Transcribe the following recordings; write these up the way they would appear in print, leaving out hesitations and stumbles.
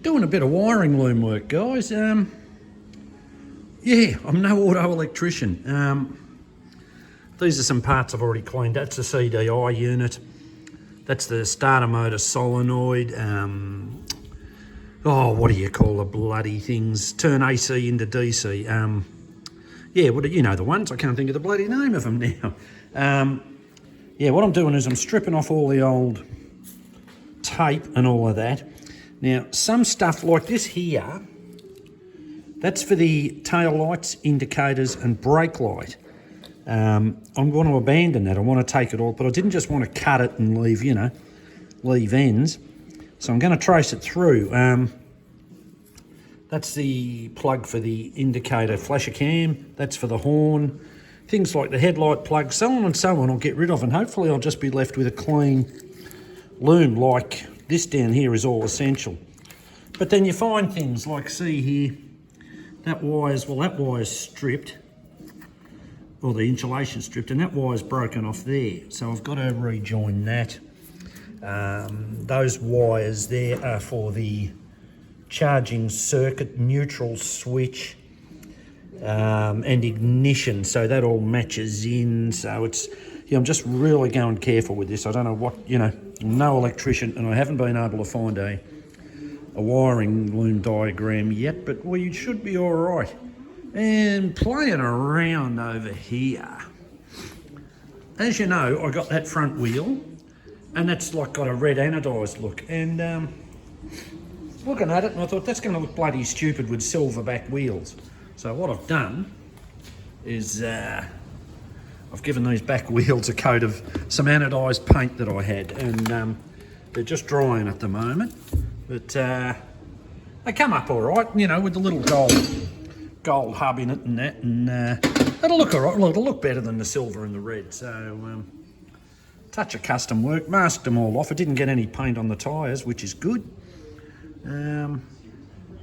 Doing a bit of wiring loom work, guys. Yeah, I'm no auto electrician. These are some parts I've already cleaned. That's the CDI unit. That's the starter motor solenoid. What do you call the bloody things? Turn AC into DC. Yeah, you know the ones. I can't think of the bloody name of them now. Yeah, what I'm doing is I'm stripping off all the old tape and all of that. Now, some stuff like this here, that's for the tail lights, indicators and brake light. I'm going to abandon that. I want to take it all, but I didn't just want to cut it and leave, leave ends. So I'm going to trace it through. That's the plug for the indicator flasher cam. That's for the horn. Things like the headlight plug, so on and so on, I'll get rid of, and hopefully I'll just be left with a clean loom like this down here is all essential. But then you find things like, see here, that wire's stripped, or the insulation stripped, and that wire's broken off there. So I've got to rejoin that. Those wires there are for the charging circuit, neutral switch, and ignition, so that all matches in. So it's, I'm just really going careful with this. I don't know what, I'm no electrician, and I haven't been able to find a wiring loom diagram yet, but we should be all right. And playing around over here, as you know, I got that front wheel, and that's like got a red anodised look, and looking at it, and I thought that's going to look bloody stupid with silver back wheels. So what I've done is I've given these back wheels a coat of some anodised paint that I had, and they're just drying at the moment, but they come up all right, with the little gold hub in it and that, and it'll look all right. It'll look better than the silver and the red. So touch of custom work, masked them all off. I didn't get any paint on the tyres, which is good.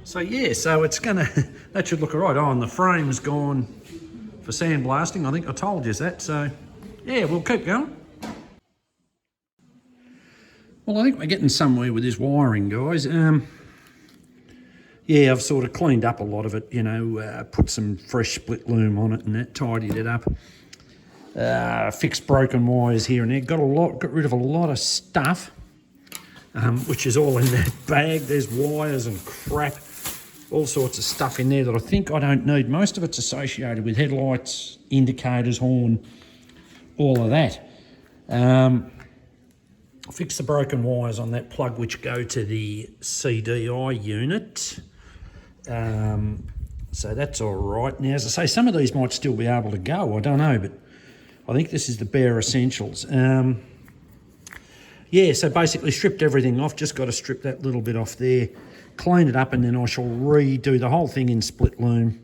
So yeah, so it's gonna, that should look all right. Oh, and the frame's gone for sandblasting. I think I told you that. So yeah, we'll keep going. Well, I think we're getting somewhere with this wiring, guys. Yeah, I've sort of cleaned up a lot of it, put some fresh split loom on it and that, tidied it up. Fixed broken wires here and there. Got rid of a lot of stuff, which is all in that bag. There's wires and crap, all sorts of stuff in there that I think I don't need. Most of it's associated with headlights, indicators, horn, all of that. Fix the broken wires on that plug which go to the CDI unit. So that's all right. Now, as I say, some of these might still be able to go. I don't know, but I think this is the bare essentials. Yeah, so basically stripped everything off. Just got to strip that little bit off there, clean it up, and then I shall redo the whole thing in split loom.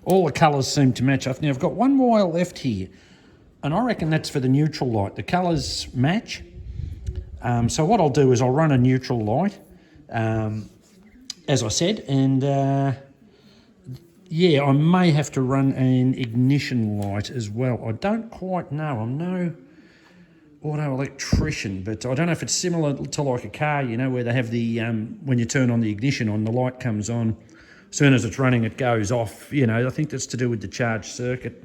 All the colours seem to match up. Now, I've got one wire left here, and I reckon that's for the neutral light. The colours match. So what I'll do is I'll run a neutral light, as I said, and yeah, I may have to run an ignition light as well. I don't quite know. I'm no auto electrician, but I don't know if it's similar to like a car, where they have the, when you turn on the ignition on, the light comes on. As soon as it's running, it goes off. I think that's to do with the charge circuit,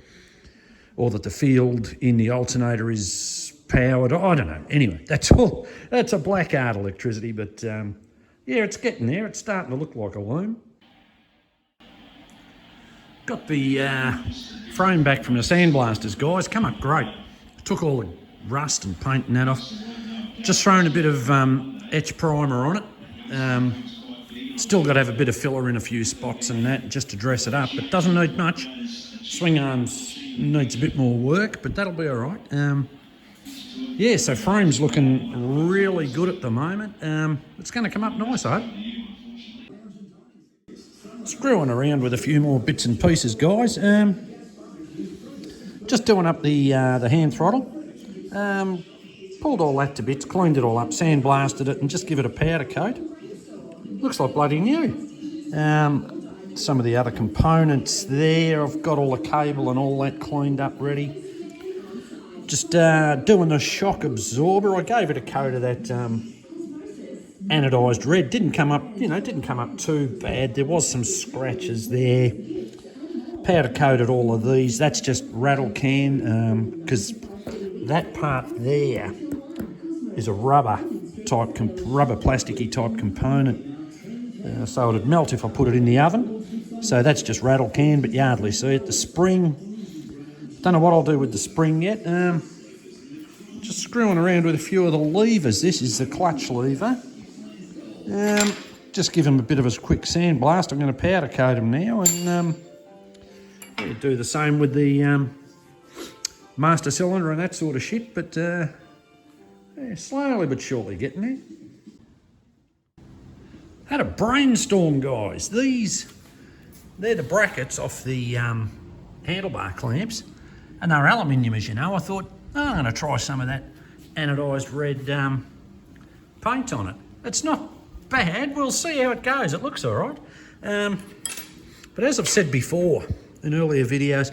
or that the field in the alternator is powered. I don't know. Anyway, that's all. That's a black art electricity, but yeah, it's getting there. It's starting to look like a loom. Got the frame back from the sandblasters, guys. Come up great. Took all the rust and paint and that off. Just thrown a bit of etch primer on it. Still got to have a bit of filler in a few spots and that, just to dress it up, but doesn't need much. Swing arms needs a bit more work, but that'll be all right. Yeah, so frame's looking really good at the moment. It's going to come up nice, I hope. Screwing around with a few more bits and pieces, guys. Just doing up the hand throttle. Pulled all that to bits, cleaned it all up, sandblasted it, and just give it a powder coat. Looks like bloody new. Some of the other components there, I've got all the cable and all that cleaned up ready. Just doing the shock absorber. I gave it a coat of that anodised red. Didn't come up, you know, didn't come up too bad. There was some scratches there. Powder coated all of these. That's just rattle can, because that part there is a rubber plasticky type component. So it'd melt if I put it in the oven. So that's just rattle can, but you hardly see it. The spring, don't know what I'll do with the spring yet. Just screwing around with a few of the levers. This is the clutch lever. Just give them a bit of a quick sandblast. I'm going to powder coat them now, and yeah, do the same with the master cylinder and that sort of shit. But yeah, slowly but surely getting there. Had a brainstorm, guys. They're the brackets off the handlebar clamps, and they're aluminium, as you know. I thought, oh, I'm going to try some of that anodised red paint on it. It's not bad. We'll see how it goes. It looks all right. But as I've said before in earlier videos,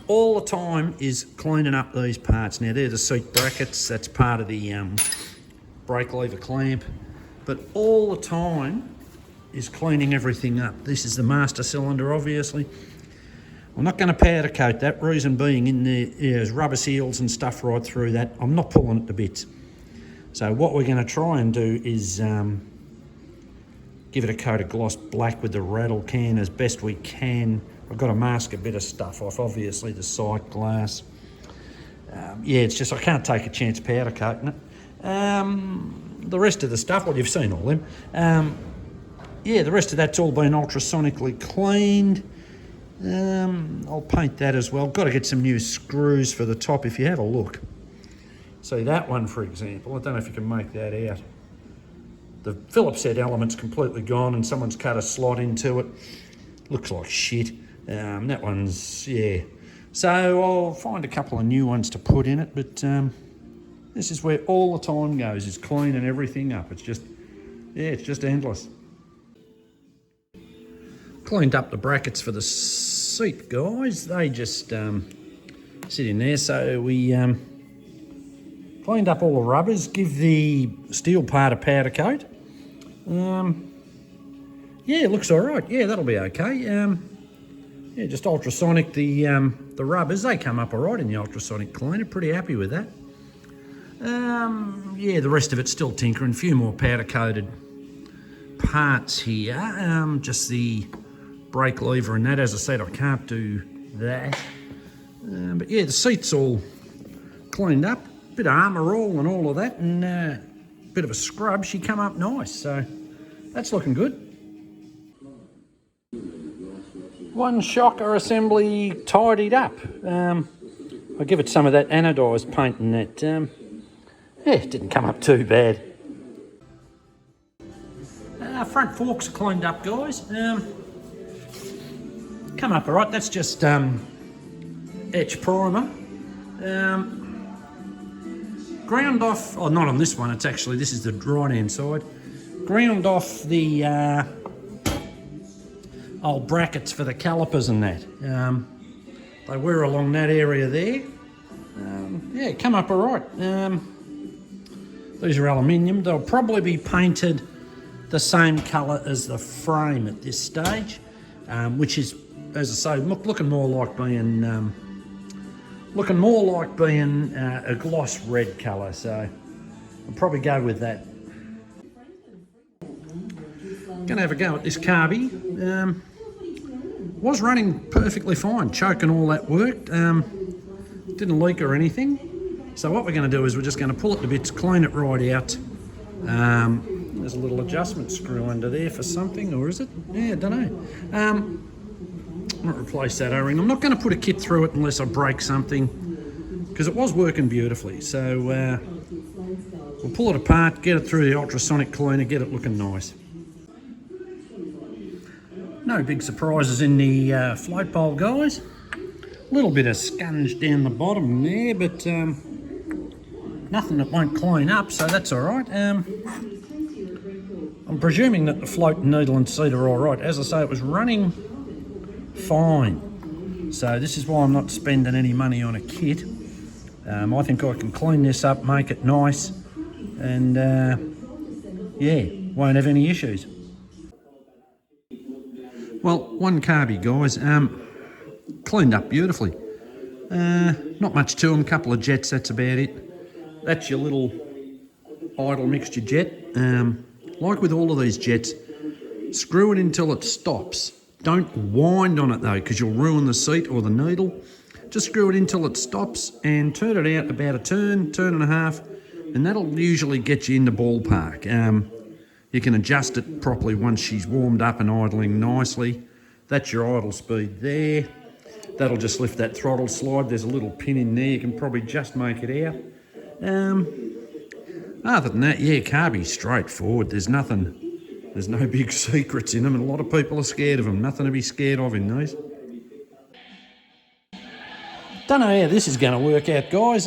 all the time is cleaning up these parts. Now, they're the seat brackets. That's part of the brake lever clamp. But all the time is cleaning everything up. This is the master cylinder, obviously. I'm not going to powder coat that, reason being in there's rubber seals and stuff right through that. I'm not pulling it to bits. So what we're going to try and do is give it a coat of gloss black with the rattle can as best we can. I've got to mask a bit of stuff off, obviously the sight glass. Yeah, it's just I can't take a chance powder coating it. The rest of the stuff, well, you've seen all them. Yeah, the rest of that's all been ultrasonically cleaned. I'll paint that as well. Got to get some new screws for the top if you have a look. See that one, for example, I don't know if you can make that out. The Phillips head element's completely gone and someone's cut a slot into it. Looks like shit. That one's, yeah. So I'll find a couple of new ones to put in it, but this is where all the time goes, is cleaning everything up. It's just, yeah, it's just endless. Cleaned up the brackets for the seat, guys. They just sit in there. So we cleaned up all the rubbers, give the steel part a powder coat. Yeah, it looks all right. Yeah, that'll be okay. Yeah, just ultrasonic the rubbers. They come up all right in the ultrasonic cleaner. Pretty happy with that. Yeah, the rest of it's still tinkering. A few more powder coated parts here. Just the brake lever and that. As I said, I can't do that. But yeah, the seat's all cleaned up. Bit of armour roll and all of that, and a bit of a scrub. She come up nice, so that's looking good. One shocker assembly tidied up. I'll give it some of that anodised paint and that. Yeah, it didn't come up too bad. Front forks are cleaned up, guys. Come up all right. That's just etch primer. Ground off, oh, not on this one, it's actually, this is the right hand side. Ground off the old brackets for the calipers and that. They were along that area there. Yeah, come up all right. These are aluminium. They'll probably be painted the same colour as the frame at this stage, which is, as I say, looking more like being a gloss red colour, so I'll probably go with that. Gonna have a go at this carby. Was running perfectly fine, choke and all that worked. Didn't leak or anything. So what we're going to do is we're just going to pull it to bits, clean it right out. There's a little adjustment screw under there for something, or is it? Yeah, I don't know. Might replace that O-ring. I'm not going to put a kit through it unless I break something, because it was working beautifully. So we'll pull it apart, get it through the ultrasonic cleaner, get it looking nice. No big surprises in the float bowl, guys. A little bit of scunge down the bottom there, but nothing that won't clean up, so that's all right. I'm presuming that the float and needle and seat are all right. As I say, it was running fine. So this is why I'm not spending any money on a kit. I think I can clean this up, make it nice, and yeah, won't have any issues. Well, one carby, guys, cleaned up beautifully. Not much to them, couple of jets, that's about it. That's your little idle mixture jet. Like with all of these jets, screw it until it stops. Don't wind on it though, because you'll ruin the seat or the needle. Just screw it until it stops and turn it out about a turn and a half, and that'll usually get you in the ballpark. You can adjust it properly once she's warmed up and idling nicely. That's your idle speed there. That'll just lift that throttle slide. There's a little pin in there, you can probably just make it out. Other than that, yeah, carby's straightforward. There's no big secrets in them, and a lot of people are scared of them. Nothing to be scared of in these. Don't know how this is going to work out, guys.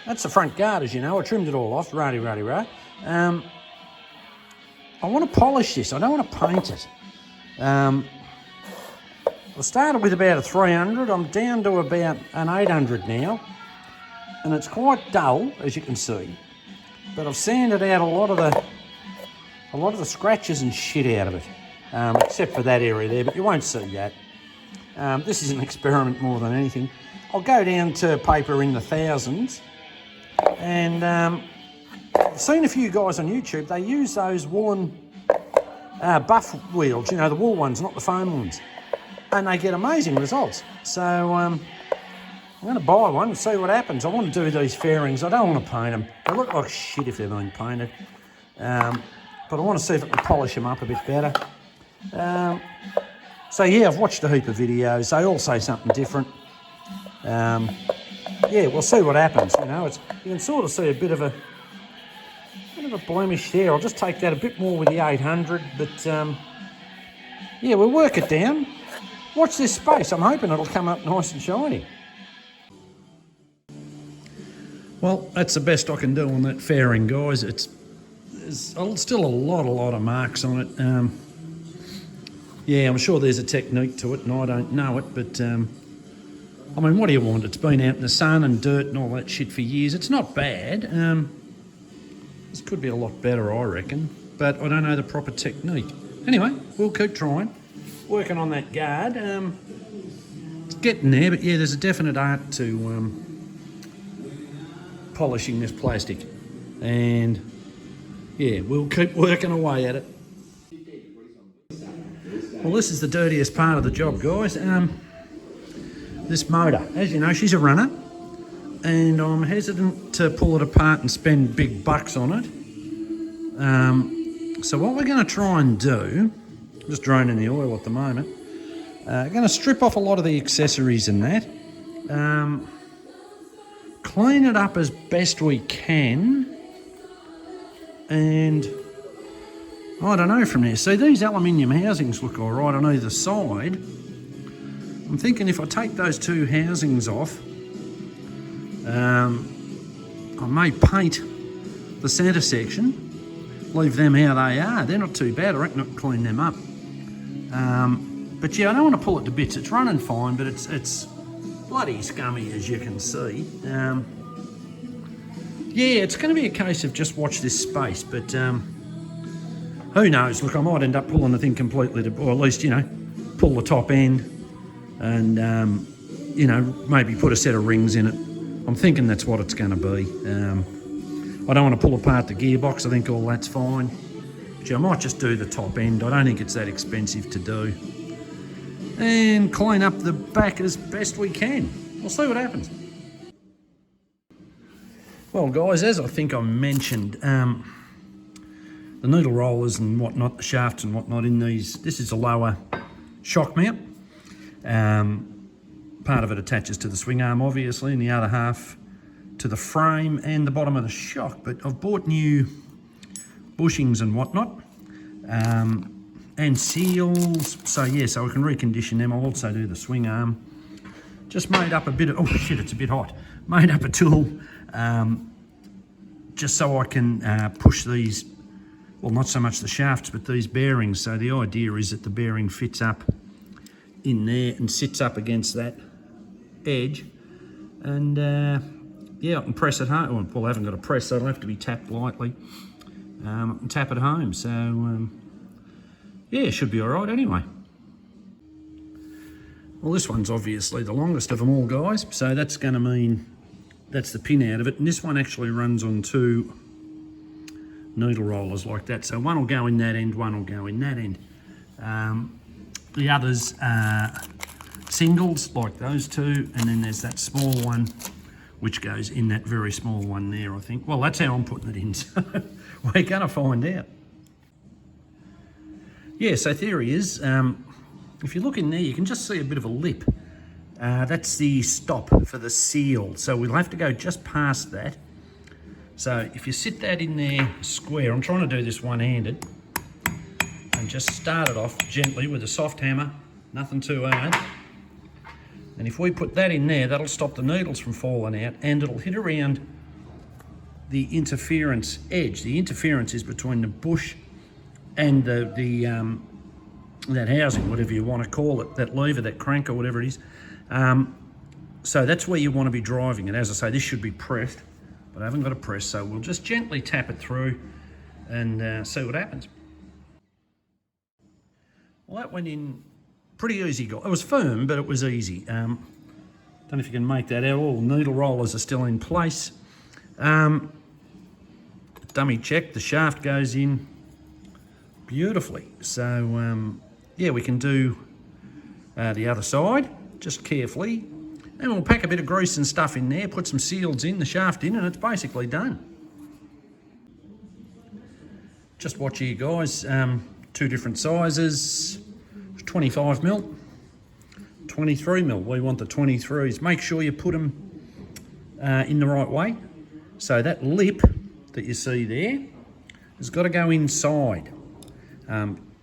That's the front guard, as you know. I trimmed it all off, righty. I want to polish this. I don't want to paint it. I started with about a 300. I'm down to about an 800 now, and it's quite dull, as you can see. But I've sanded out a lot of the scratches and shit out of it, except for that area there. But you won't see that. This is an experiment more than anything. I'll go down to paper in the thousands, and I've seen a few guys on YouTube, they use those woolen buff wheels, you know, the wool ones, not the foam ones, and they get amazing results. So I'm going to buy one and see what happens. I want to do these fairings. I don't want to paint them. They look like shit if they're being painted, but I want to see if I can polish them up a bit better. So yeah, I've watched a heap of videos. They all say something different. Yeah, we'll see what happens. You know, you can sort of see a bit of a blemish there. I'll just take that a bit more with the 800, but yeah, we'll work it down. Watch this space. I'm hoping it'll come up nice and shiny. Well, that's the best I can do on that fairing, guys. There's still a lot of marks on it. Yeah, I'm sure there's a technique to it, and I don't know it, but I mean, what do you want? It's been out in the sun and dirt and all that shit for years. It's not bad. This could be a lot better, I reckon, but I don't know the proper technique. Anyway, we'll keep trying, working on that guard. It's getting there, but yeah, there's a definite art to polishing this plastic, and yeah, we'll keep working away at it. Well, this is the dirtiest part of the job, guys. This motor, as you know, she's a runner, and I'm hesitant to pull it apart and spend big bucks on it. So what we're going to try and do, I'm just draining the oil at the moment, going to strip off a lot of the accessories and that, clean it up as best we can, and I don't know from there. See, these aluminium housings look all right on either side. I'm thinking if I take those two housings off, I may paint the centre section, leave them how they are. They're not too bad. I reckon I can clean them up. But yeah, I don't want to pull it to bits. It's running fine, but it's bloody scummy, as you can see. Yeah, it's going to be a case of just watch this space, but who knows? Look, I might end up pulling the thing completely, or at least, you know, pull the top end and, you know, maybe put a set of rings in it. I'm thinking that's what it's going to be. I don't want to pull apart the gearbox. I think all that's fine. But yeah, I might just do the top end. I don't think it's that expensive to do. And clean up the back as best we can. We'll see what happens. Well, guys, as I think I mentioned, the needle rollers and whatnot, the shafts and whatnot in these, this is a lower shock mount. Part of it attaches to the swing arm, obviously, and the other half to the frame and the bottom of the shock. But I've bought new bushings and whatnot, and seals. So yeah, so I can recondition them. I'll also do the swing arm. Just made up a bit of, oh shit, it's a bit hot. Made up a tool, just so I can push these, well, not so much the shafts, but these bearings. So the idea is that the bearing fits up in there and sits up against that edge, and yeah, I can press it hard. Well, I haven't got a press, so it'll have to be tapped lightly. and tap it home. So yeah, it should be all right anyway. Well, this one's obviously the longest of them all, guys, so that's going to mean that's the pin out of it, and this one actually runs on 2 needle rollers like that, so one will go in that end, one will go in that end. The others are singles like those 2, and then there's that small one which goes in that very small one there, I think. Well, that's how I'm putting it in, so we're going to find out. Yeah, so theory is, if you look in there, you can just see a bit of a lip. That's the stop for the seal. So we'll have to go just past that. So if you sit that in there square, I'm trying to do this one-handed, and just start it off gently with a soft hammer, nothing too hard. And if we put that in there, that'll stop the needles from falling out, and it'll hit around the interference edge. The interference is between the bush and that housing, whatever you want to call it, that lever, that crank or whatever it is. So that's where you want to be driving it. As I say, this should be pressed, but I haven't got a press, so we'll just gently tap it through and see what happens. Well, that went in pretty easy. It was firm, but it was easy. Don't know if you can make that out. All the needle rollers are still in place. Dummy check, the shaft goes in beautifully. So yeah, we can do the other side just carefully, and we'll pack a bit of grease and stuff in there, put some seals in, the shaft in, and it's basically done. Just watch here, guys. 2 different sizes, 25mm, 23mm. We want the 23s. Make sure you put them in the right way. So that lip that you see there has got to go inside.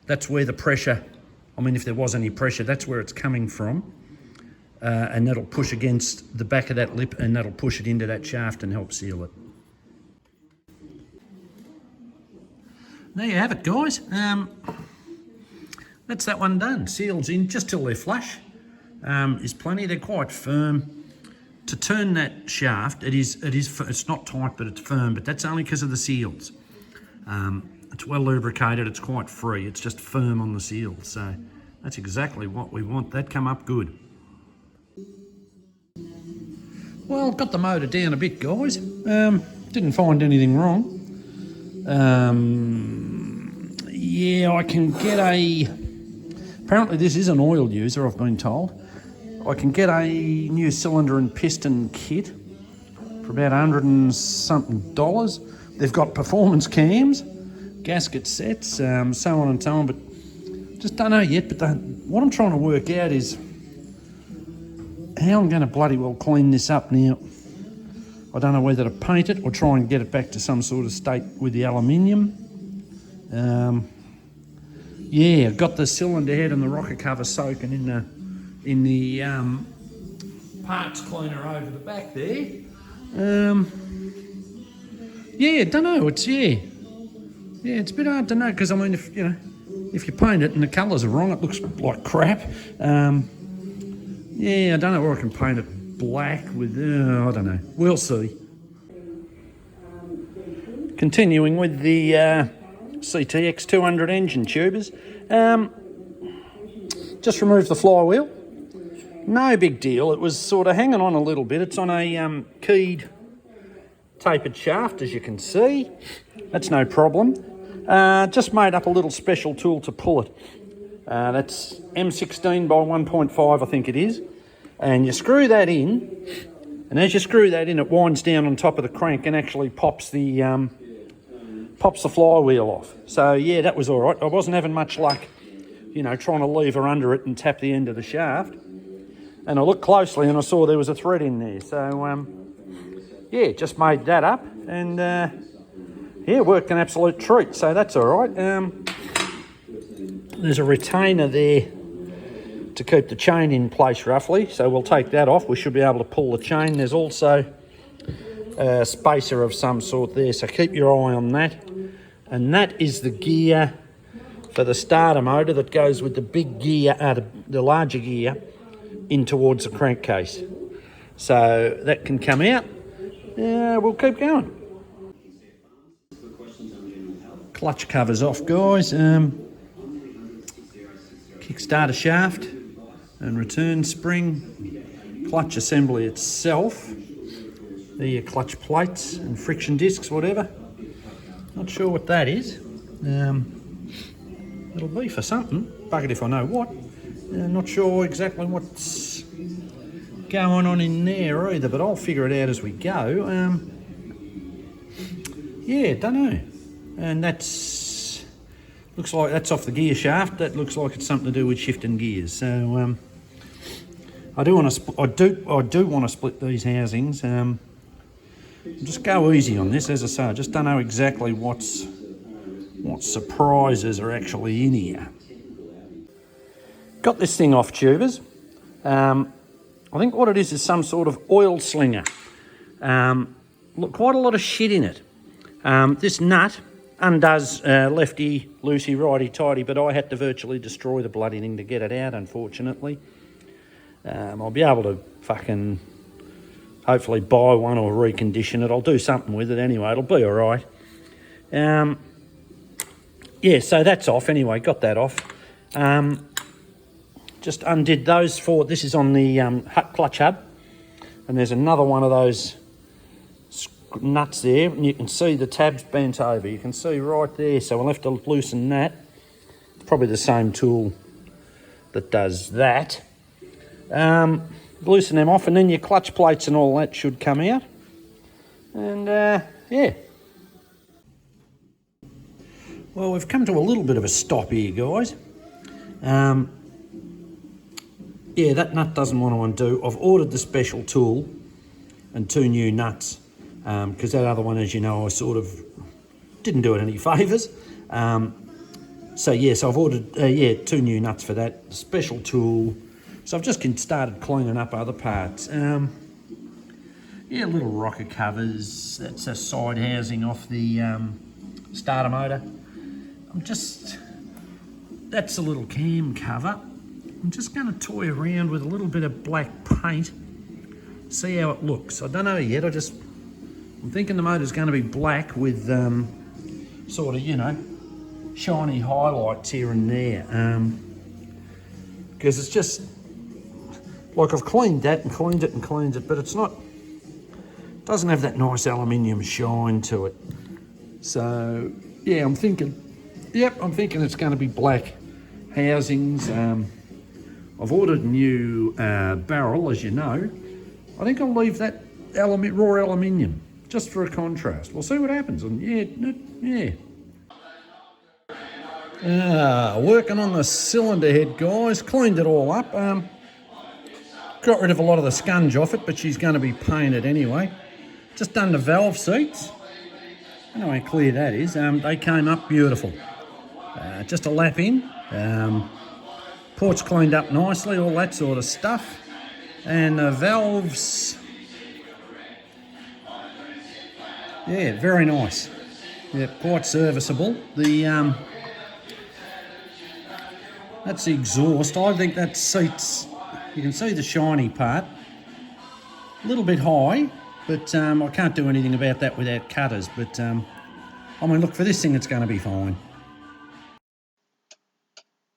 That's where the pressure, I mean, if there was any pressure, that's where it's coming from. And that'll push against the back of that lip, and that'll push it into that shaft and help seal it. There you have it, guys. That's that one done. Seals in just till they're flush is plenty. They're quite firm. To turn that shaft, it's not tight, but it's firm, but that's only because of the seals. It's well lubricated, it's quite free, it's just firm on the seals, so that's exactly what we want. That come up good. Well, got the motor down a bit, guys. Didn't find anything wrong. Yeah, I can get apparently this is an oil user, I've been told. I can get a new cylinder and piston kit for about $100 and something. They've got performance cams, gasket sets, so on and so on, but just don't know yet. But what I'm trying to work out is how I'm going to bloody well clean this up now. I don't know whether to paint it or try and get it back to some sort of state with the aluminium. Yeah, I've got the cylinder head and the rocker cover soaking in the parts cleaner over the back there. Yeah, don't know. It's it's a bit hard to know, because I mean, if you paint it and the colours are wrong, it looks like crap. Yeah, I don't know where I can paint it black with. I don't know. We'll see. Continuing with the CTX200 engine tubers. Just removed the flywheel. No big deal. It was sort of hanging on a little bit. It's on a keyed tapered shaft, as you can see. That's no problem. Just made up a little special tool to pull it. That's M16 by 1.5, I think it is. And you screw that in, and as you screw that in, it winds down on top of the crank and actually pops the flywheel off. So yeah, that was all right. I wasn't having much luck, trying to lever under it and tap the end of the shaft. And I looked closely and I saw there was a thread in there. So yeah, just made that up, and yeah, worked an absolute treat. So that's all right. There's a retainer there to keep the chain in place roughly, so we'll take that off. We should be able to pull the chain. There's also a spacer of some sort there, so keep your eye on that. And that is the gear for the starter motor that goes with the big gear, the larger gear, in towards the crankcase. So that can come out. We'll keep going. clutch covers off, guys. Kickstarter shaft and return spring, clutch assembly itself. There are your clutch plates and friction discs, whatever. Not sure what that is. It'll be for something, buggered if I know what. Not sure exactly what's going on in there either, but I'll figure it out as we go. Yeah, don't know. And looks like that's off the gear shaft. That looks like it's something to do with shifting gears. So I do want to split these housings. Just go easy on this, as I say. I just don't know exactly what surprises are actually in here. Got this thing off, tubers. I think what it is some sort of oil slinger. Look, quite a lot of shit in it. This nut undoes lefty, loosey, righty, tighty, but I had to virtually destroy the bloody thing to get it out, unfortunately. I'll be able to fucking hopefully buy one or recondition it. I'll do something with it anyway. It'll be all right. Yeah, so that's off anyway. Got that off. Just undid those four. This is on the clutch hub, and there's another one of those nuts there, and you can see the tabs bent over. You can see right there, so we'll have to loosen that. It's probably the same tool that does that. Loosen them off, and then your clutch plates and all that should come out. And yeah. Well, we've come to a little bit of a stop here, guys. Yeah, that nut doesn't want to undo. I've ordered the special tool and 2 new nuts, because that other one, as you know, I sort of didn't do it any favours. So yes, I've ordered 2 new nuts for that special tool. So I've just started cleaning up other parts. Yeah, little rocker covers. That's a side housing off the starter motor. That's a little cam cover. I'm just going to toy around with a little bit of black paint, see how it looks. I don't know yet. I'm thinking the motor's going to be black with sort of, you know, shiny highlights here and there. Because it's just, like, I've cleaned that and cleaned it and cleaned it, but it doesn't have that nice aluminium shine to it. So, yeah, I'm thinking it's going to be black housings. I've ordered a new barrel, as you know. I think I'll leave that raw aluminium just for a contrast. We'll see what happens. And yeah. Working on the cylinder head, guys. Cleaned it all up. Got rid of a lot of the scunge off it, but she's going to be painted anyway. Just done the valve seats. I don't know how clear that is. They came up beautiful. Just a lap in. Port's cleaned up nicely, all that sort of stuff. And the valves, yeah, very nice. Yeah, quite serviceable. That's the exhaust. I think that seats, you can see the shiny part. A little bit high, but I can't do anything about that without cutters. But I mean, look, for this thing, it's going to be fine.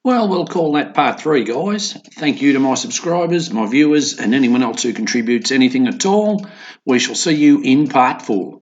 Well, we'll call that part 3, guys. Thank you to my subscribers, my viewers, and anyone else who contributes anything at all. We shall see you in part 4.